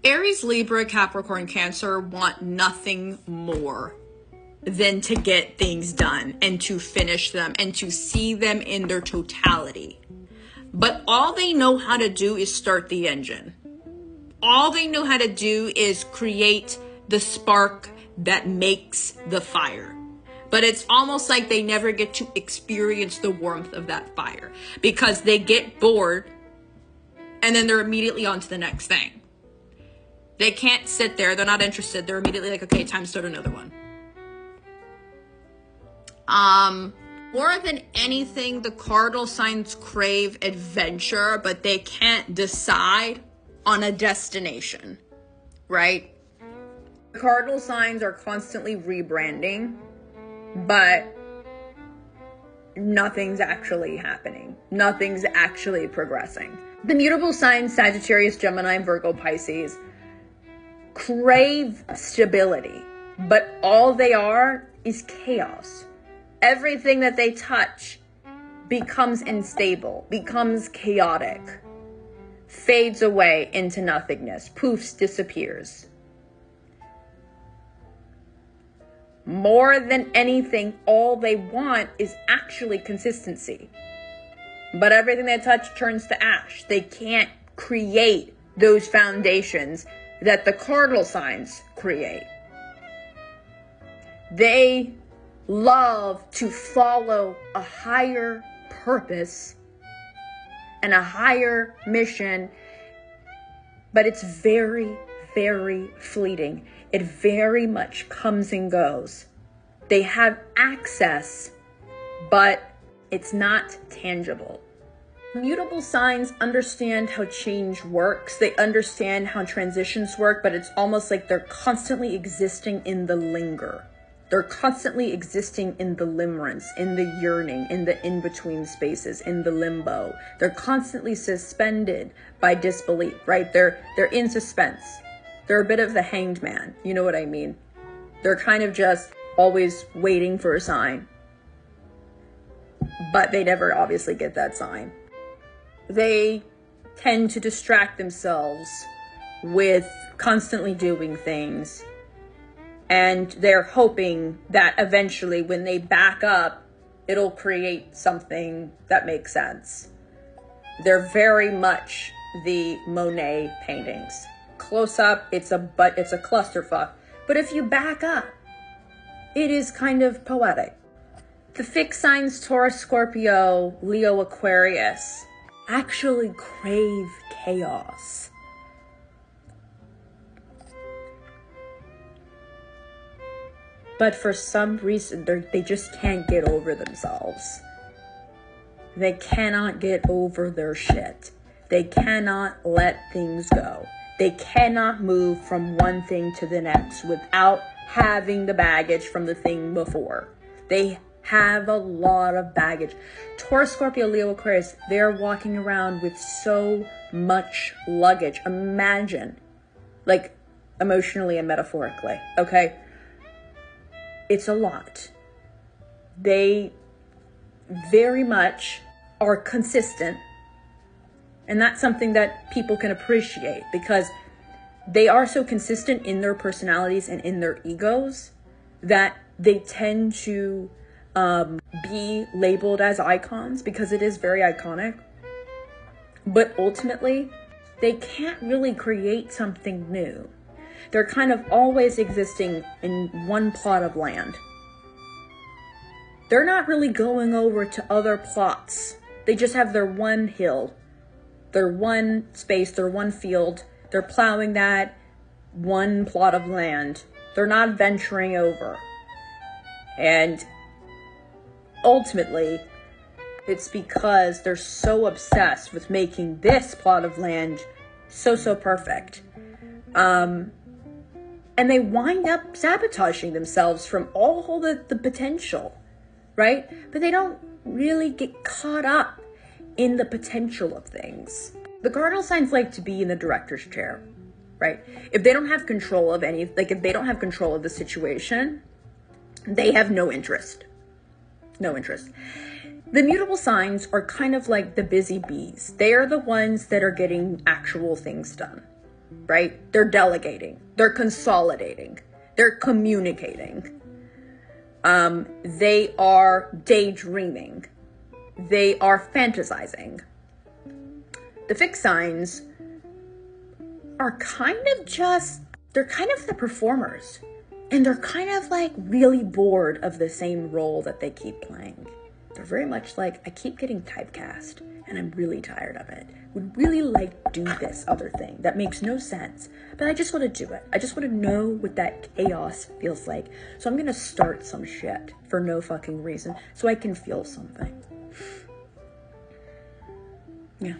Aries, Libra, Capricorn, Cancer want nothing more than to get things done and to finish them and to see them in their totality. But all they know how to do is start the engine. All they know how to do is create the spark that makes the fire. But it's almost like they never get to experience the warmth of that fire because they get bored and then they're immediately on to the next thing. They can't sit there. They're not interested. They're immediately like, okay, time to start another one. More than anything, the cardinal signs crave adventure, but they can't decide on a destination, right? The cardinal signs are constantly rebranding, but nothing's actually happening. Nothing's actually progressing. The mutable signs, Sagittarius, Gemini, Virgo, Pisces, crave stability, but all they are is chaos. Everything that they touch becomes unstable, becomes chaotic, fades away into nothingness, poofs, disappears. More than anything, all they want is actually consistency. But everything they touch turns to ash. They can't create those foundations that the cardinal signs create. They love to follow a higher purpose and a higher mission, but it's very, very fleeting. It very much comes and goes. They have access, but it's not tangible. Mutable signs understand how change works. They understand how transitions work, but it's almost like they're constantly existing in the linger. They're constantly existing in the limerence, in the yearning, in the in-between spaces, in the limbo. They're constantly suspended by disbelief, right? They're in suspense. They're a bit of the hanged man. You know what I mean? They're kind of just always waiting for a sign. But they never obviously get that sign. They tend to distract themselves with constantly doing things. And they're hoping that eventually when they back up, it'll create something that makes sense. They're very much the Monet paintings. Close up, it's a clusterfuck. But if you back up, it is kind of poetic. The fixed signs, Taurus, Scorpio, Leo, Aquarius, actually crave chaos. But for some reason, they just can't get over themselves. They cannot get over their shit. They cannot let things go. They cannot move from one thing to the next without having the baggage from the thing before. They have a lot of baggage. Taurus, Scorpio, Leo, Aquarius, they're walking around with so much luggage. Imagine, like emotionally and metaphorically, okay? It's a lot. They very much are consistent. And that's something that people can appreciate because they are so consistent in their personalities and in their egos that they tend to be labeled as icons because it is very iconic. But ultimately, they can't really create something new. They're kind of always existing in one plot of land. They're not really going over to other plots. They just have their one hill, their one space, their one field. They're plowing that one plot of land. They're not venturing over. And ultimately, it's because they're so obsessed with making this plot of land so perfect. And they wind up sabotaging themselves from all the potential, right? But they don't really get caught up in the potential of things. The cardinal signs like to be in the director's chair, right? If they don't have control of if they don't have control of the situation, they have no interest. No interest. The mutable signs are kind of like the busy bees. They are the ones that are getting actual things done. right? They're delegating, they're consolidating, they're communicating. They are daydreaming. They are fantasizing. The fixed signs are kind of just, they're kind of the performers. And they're kind of like really bored of the same role that they keep playing. They're very much like, I keep getting typecast and I'm really tired of it. Would really like to do this other thing that makes no sense, but I just want to do it. I just want to know what that chaos feels like. So I'm going to start some shit for no fucking reason so I can feel something. Yeah.